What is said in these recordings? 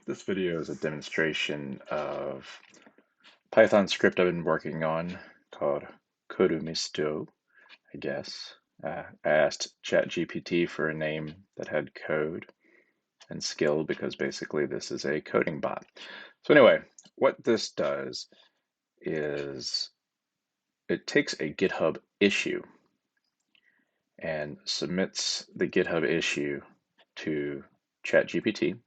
This video is a demonstration of Python script I've been working on called Codomisto, I guess. I asked ChatGPT for a name that had code and skill because basically this is a coding bot. So anyway, what this does is it takes a GitHub issue and submits the GitHub issue to ChatGPT,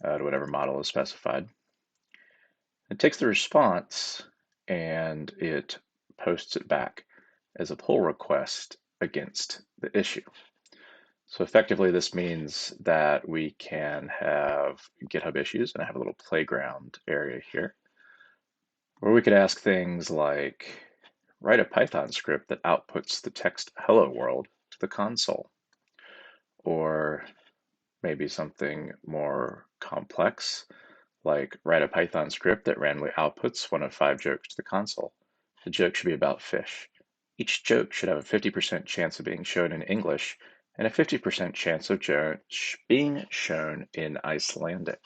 to whatever model is specified. It takes the response and it posts it back as a pull request against the issue. So effectively, this means that we can have GitHub issues, and I have a little playground area here, where we could ask things like, write a Python script that outputs the text hello world to the console, or maybe something more complex, like write a Python script that randomly outputs one of 5 jokes to the console. The joke should be about fish. Each joke should have a 50% chance of being shown in English and a 50% chance of being shown in Icelandic.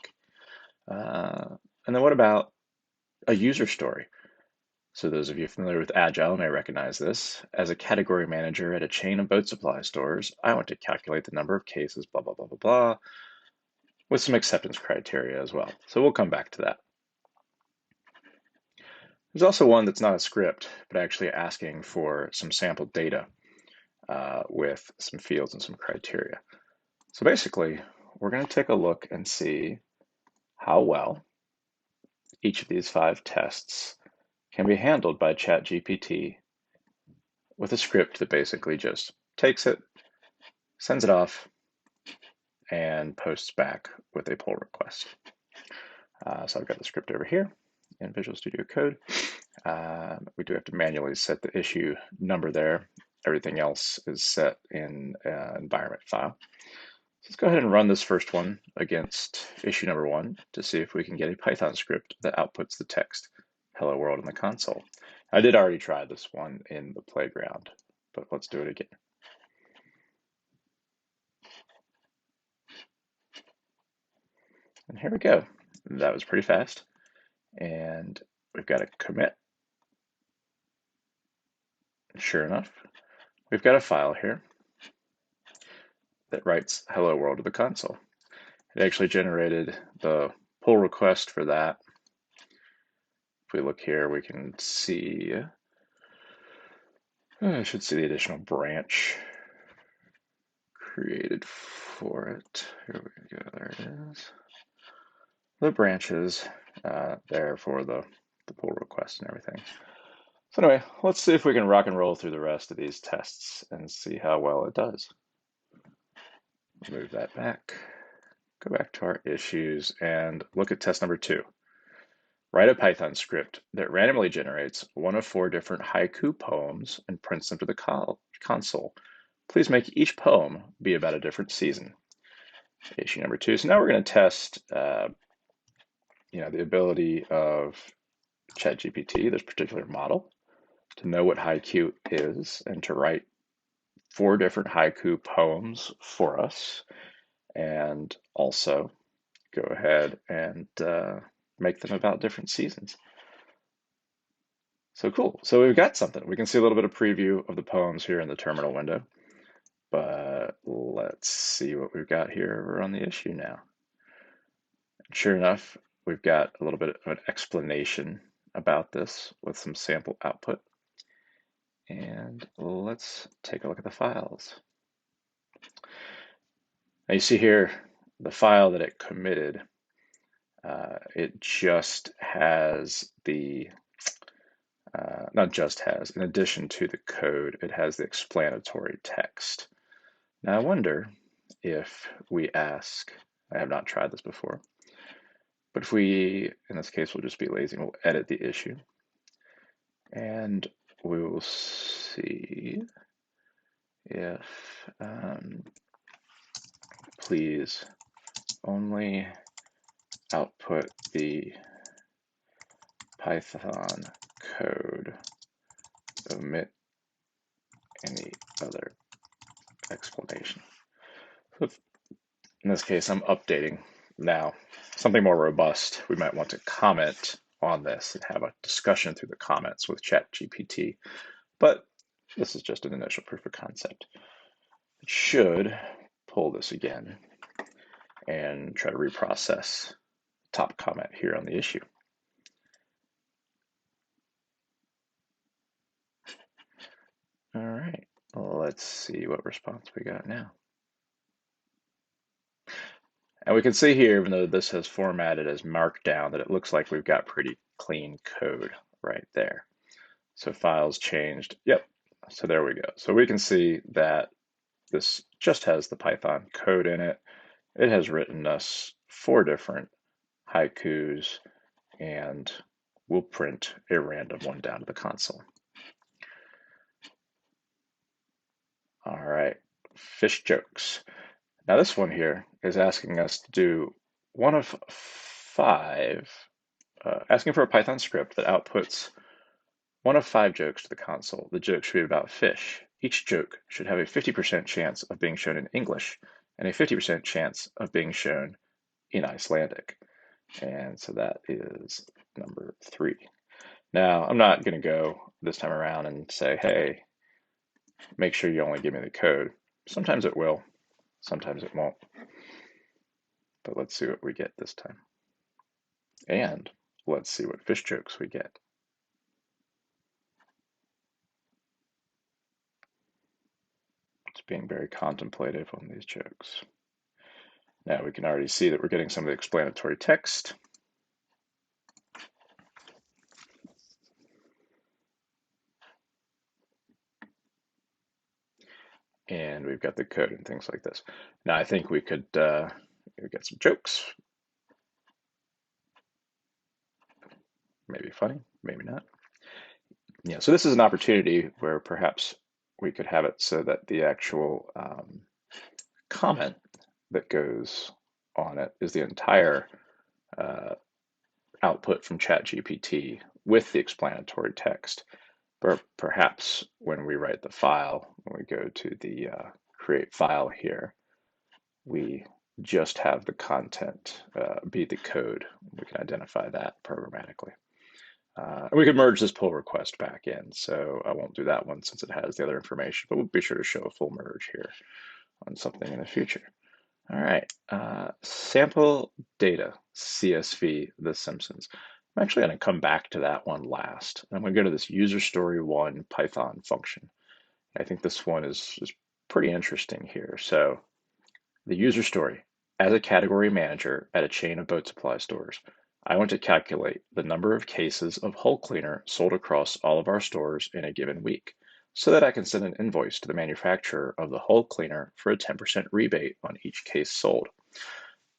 And then what about a user story? So those of you familiar with Agile may recognize this. As a category manager at a chain of boat supply stores, I want to calculate the number of cases, blah, blah, blah, blah, blah, with some acceptance criteria as well. So we'll come back to that. There's also one that's not a script, but actually asking for some sample data with some fields and some criteria. So basically, we're going to take a look and see how well each of these 5 tests can be handled by ChatGPT with a script that basically just takes it, sends it off, and posts back with a pull request. So I've got the script over here in Visual Studio Code. We do have to manually set the issue number there. Everything else is set in an environment file. So let's go ahead and run this first one against issue number 1 to see if we can get a Python script that outputs the text hello world in the console. I did already try this one in the playground, but let's do it again. And here we go. That was pretty fast. And we've got a commit. Sure enough, we've got a file here that writes hello world to the console. It actually generated the pull request for that. If we look here, we can see, I should see the additional branch created for it. Here we go, there it is. The branches there for the pull request and everything. So anyway, let's see if we can rock and roll through the rest of these tests and see how well it does. Move that back, go back to our issues and look at test number 2. Write a Python script that randomly generates one of 4 different haiku poems and prints them to the console. Please make each poem be about a different season. Issue number 2. So now we're going to test the ability of ChatGPT, this particular model, to know what haiku is and to write 4 different haiku poems for us, and also go ahead and make them about different seasons. So cool. So we've got something. We can see a little bit of preview of the poems here in the terminal window, but let's see what we've got here over on the issue now. Sure enough, we've got a little bit of an explanation about this with some sample output. And let's take a look at the files. Now you see here the file that it committed. It just has the, not just has, in addition to the code, it has the explanatory text. Now I wonder if we ask, I have not tried this before, but if we, in this case, we'll just be lazy, we'll edit the issue, and we will see if, please only output the Python code, omit any other explanation. So in this case, I'm updating Now, something more robust, we might want to comment on this and have a discussion through the comments with ChatGPT, but this is just an initial proof of concept. It should pull this again and try to reprocess top comment here on the issue. All right, let's see what response we got now. And we can see here, even though this has formatted as Markdown, that it looks like we've got pretty clean code right there. So files changed. Yep. So there we go. So we can see that this just has the Python code in it. It has written us 4 different haikus, and we'll print a random one down to the console. All right, fish jokes. Now this one here is asking us to do one of 5, asking for a Python script that outputs one of 5 jokes to the console. The joke should be about fish. Each joke should have a 50% chance of being shown in English and a 50% chance of being shown in Icelandic. And so that is number 3. Now, I'm not going to go this time around and say, hey, make sure you only give me the code. Sometimes it will, sometimes it won't. But let's see what we get this time. And let's see what fish jokes we get. It's being very contemplative on these jokes. Now we can already see that we're getting some of the explanatory text. And we've got the code and things like this. Now I think we could get some jokes. Maybe funny, maybe not. Yeah, so this is an opportunity where perhaps we could have it so that the actual comment that goes on it is the entire output from ChatGPT with the explanatory text. But perhaps when we write the file, when we go to the create file here, we just have the content be the code. We can identify that programmatically. And we could merge this pull request back in, so I won't do that one since it has the other information, but we'll be sure to show a full merge here on something in the future. All right, sample data, CSV, The Simpsons. I'm actually going to come back to that one last. I'm going to go to this user story 1 Python function. I think this one is pretty interesting here. So the user story, as a category manager at a chain of boat supply stores, I want to calculate the number of cases of hull cleaner sold across all of our stores in a given week so that I can send an invoice to the manufacturer of the hull cleaner for a 10% rebate on each case sold.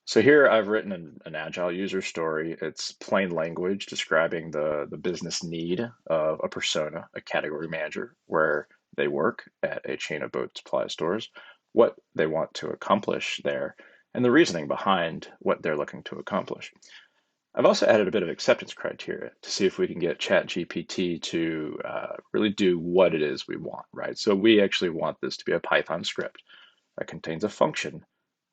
So here I've written an agile user story. It's plain language describing the business need of a persona, a category manager, where they work at a chain of boat supply stores, what they want to accomplish there, and the reasoning behind what they're looking to accomplish. I've also added a bit of acceptance criteria to see if we can get ChatGPT to really do what it is we want, right? So we actually want this to be a Python script that contains a function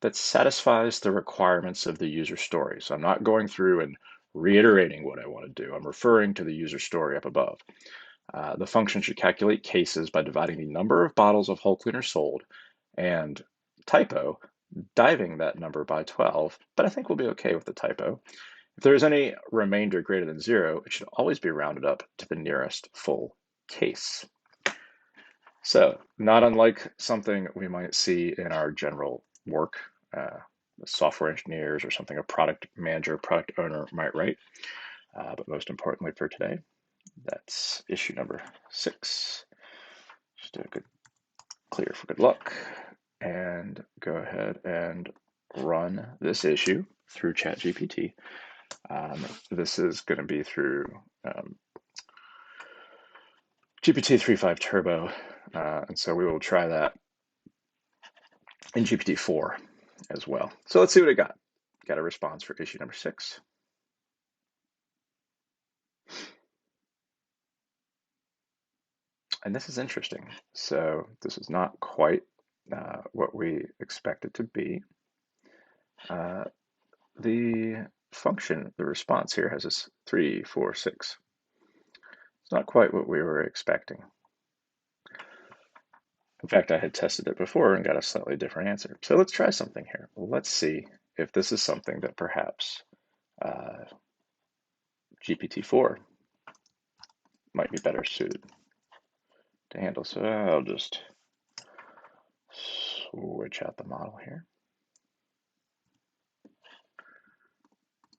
that satisfies the requirements of the user story. So I'm not going through and reiterating what I want to do. I'm referring to the user story up above. The function should calculate cases by dividing the number of bottles of hull cleaner sold and typo, diving that number by 12, but I think we'll be okay with the typo. If there is any remainder greater than 0, it should always be rounded up to the nearest full case. So, not unlike something we might see in our general work, software engineers or something a product manager, product owner might write. But most importantly for today, that's issue number 6. Just do a good clear for good luck and go ahead and run this issue through ChatGPT. This is going to be through GPT-3.5 Turbo, and so we will try that in GPT-4 as well. So let's see what it got. Got a response for issue number 6. And this is interesting. So this is not quite what we expect it to be. the function, the response here has this 3, 4, 6. It's not quite what we were expecting. In fact, I had tested it before and got a slightly different answer. So let's try something here. Let's see if this is something that perhaps GPT-4 might be better suited to handle. So I'll just switch out the model here.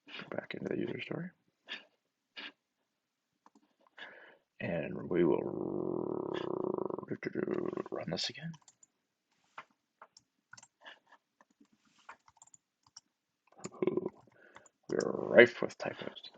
Go back into the user story. And we will run this again. Ooh, we're rife with typos tonight.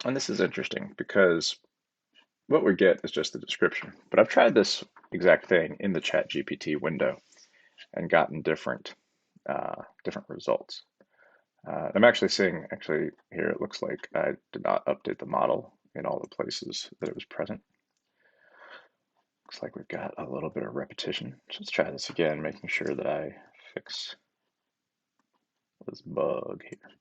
And this is interesting because what we get is just the description. But I've tried this exact thing in the ChatGPT window and gotten different results. I'm actually seeing, here it looks like I did not update the model in all the places that it was present. Looks like we've got a little bit of repetition. So let's try this again, making sure that I fix this bug here.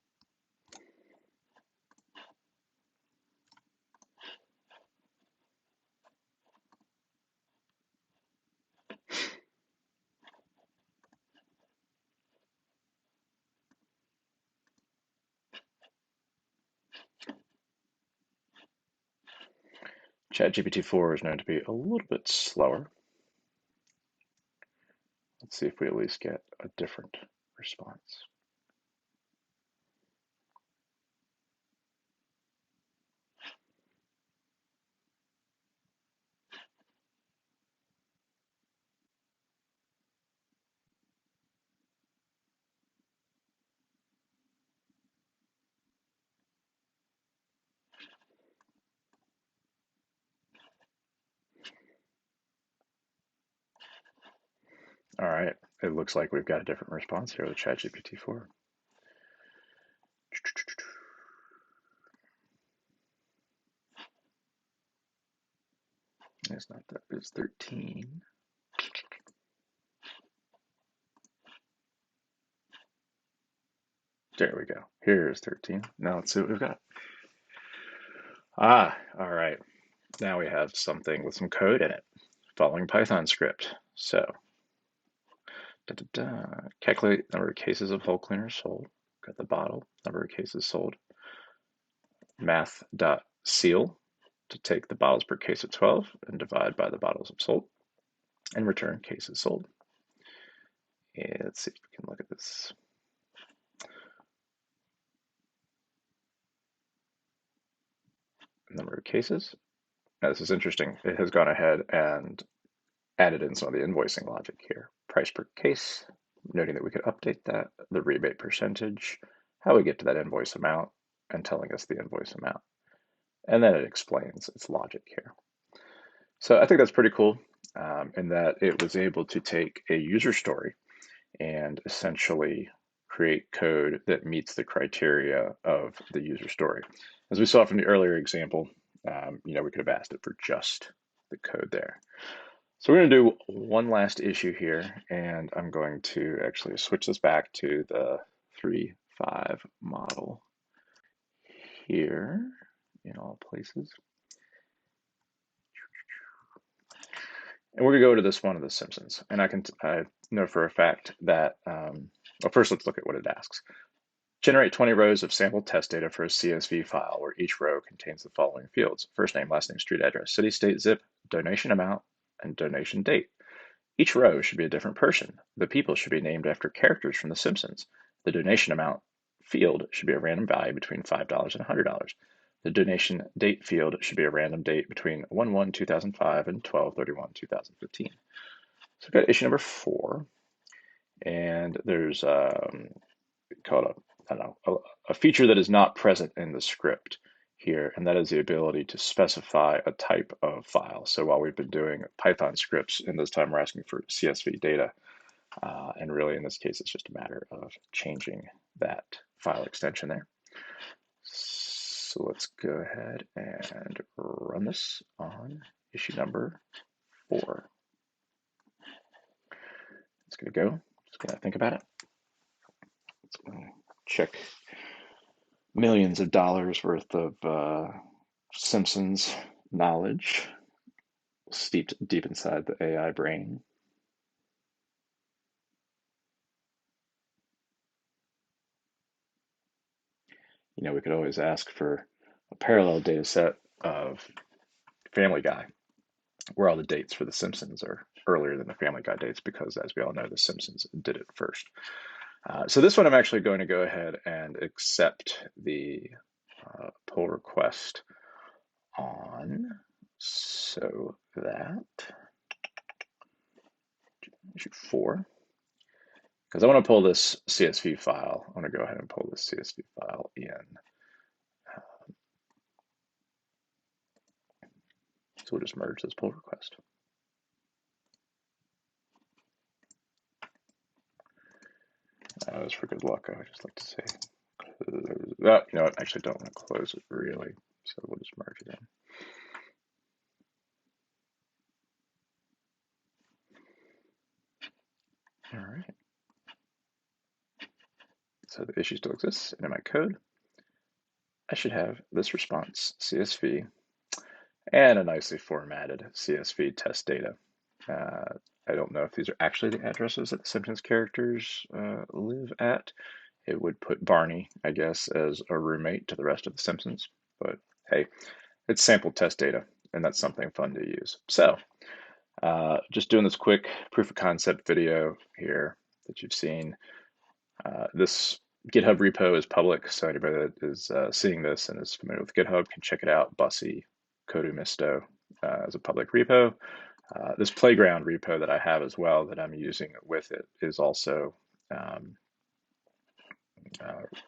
ChatGPT-4 is known to be a little bit slower. Let's see if we at least get a different response. All right, it looks like we've got a different response here with ChatGPT-4. It's not that, it's 13. There we go. Here's 13. Now let's see what we've got. All right. Now we have something with some code in it, following Python script. So, calculate number of cases of hull cleaners sold. Got the bottle, number of cases sold. Math.ceil to take the bottles per case of 12 and divide by the bottles of sold and return cases sold. And let's see if we can look at this. Number of cases. Now this is interesting. It has gone ahead and added in some of the invoicing logic here. Price per case, noting that we could update that, the rebate percentage, how we get to that invoice amount, and telling us the invoice amount. And then it explains its logic here. So I think that's pretty cool in that it was able to take a user story and essentially create code that meets the criteria of the user story. As we saw from the earlier example, we could have asked it for just the code there. So we're going to do one last issue here, and I'm going to actually switch this back to the 3.5 model here in all places. And we're going to go to this one of the Simpsons. And I know for a fact that, well, first let's look at what it asks. Generate 20 rows of sample test data for a CSV file where each row contains the following fields: first name, last name, street address, city, state, zip, donation amount, and donation date. Each row should be a different person. The people should be named after characters from The Simpsons. The donation amount field should be a random value between $5 and $100. The donation date field should be a random date between 1/1/2005 and 12/31/2015. So we've got issue number 4, and there's called a feature that is not present in the script here, and that is the ability to specify a type of file. So while we've been doing Python scripts, in this time we're asking for CSV data. And really, in this case, it's just a matter of changing that file extension there. So let's go ahead and run this on issue number 4. It's going to go. Just going to think about it. It's going to check millions of dollars worth of Simpsons knowledge steeped deep inside the AI brain. You know, we could always ask for a parallel data set of Family Guy, where all the dates for The Simpsons are earlier than the Family Guy dates, because as we all know, The Simpsons did it first. So this one I'm actually going to go ahead and accept the pull request on, so that issue 4, because I want to pull this CSV file. I want to go ahead and pull this CSV file in. So we'll just merge this pull request. As for good luck, I would just like to say, you know what, actually don't want to close it really, so we'll just merge it in. All right. So the issue still exists, and in my code, I should have this response CSV and a nicely formatted CSV test data. I don't know if these are actually the addresses that the Simpsons characters live at. It would put Barney, I guess, as a roommate to the rest of the Simpsons. But hey, it's sample test data, and that's something fun to use. So just doing this quick proof of concept video here that you've seen. This GitHub repo is public, so anybody that is seeing this and is familiar with GitHub can check it out. Bussy Kodumisto is a public repo. This playground repo that I have as well that I'm using with it is also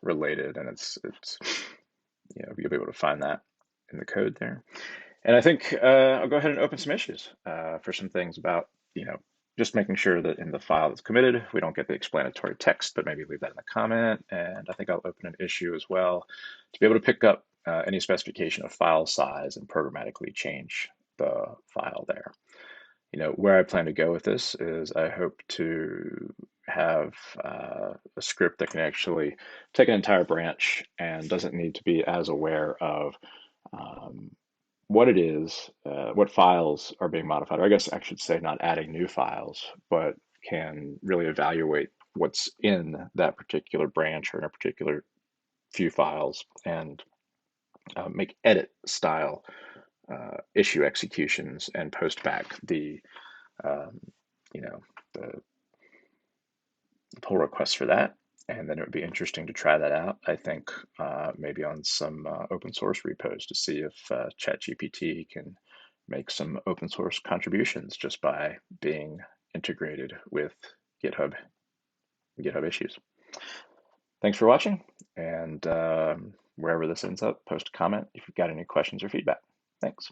related, and it's you know, you'll be able to find that in the code there. And I think I'll go ahead and open some issues for some things about, you know, just making sure that in the file that's committed, we don't get the explanatory text, but maybe leave that in the comment. And I think I'll open an issue as well to be able to pick up any specification of file size and programmatically change the file there. You know, where I plan to go with this is I hope to have a script that can actually take an entire branch and doesn't need to be as aware of um, what it is, what files are being modified, or I guess I should say not adding new files, but can really evaluate what's in that particular branch or in a particular few files and make edit style issue executions and post back the, um, you know, the pull requests for that. And then it would be interesting to try that out, I think, maybe on some open source repos to see if ChatGPT can make some open source contributions just by being integrated with GitHub issues. Thanks for watching, and wherever this ends up, post a comment if you've got any questions or feedback. Thanks.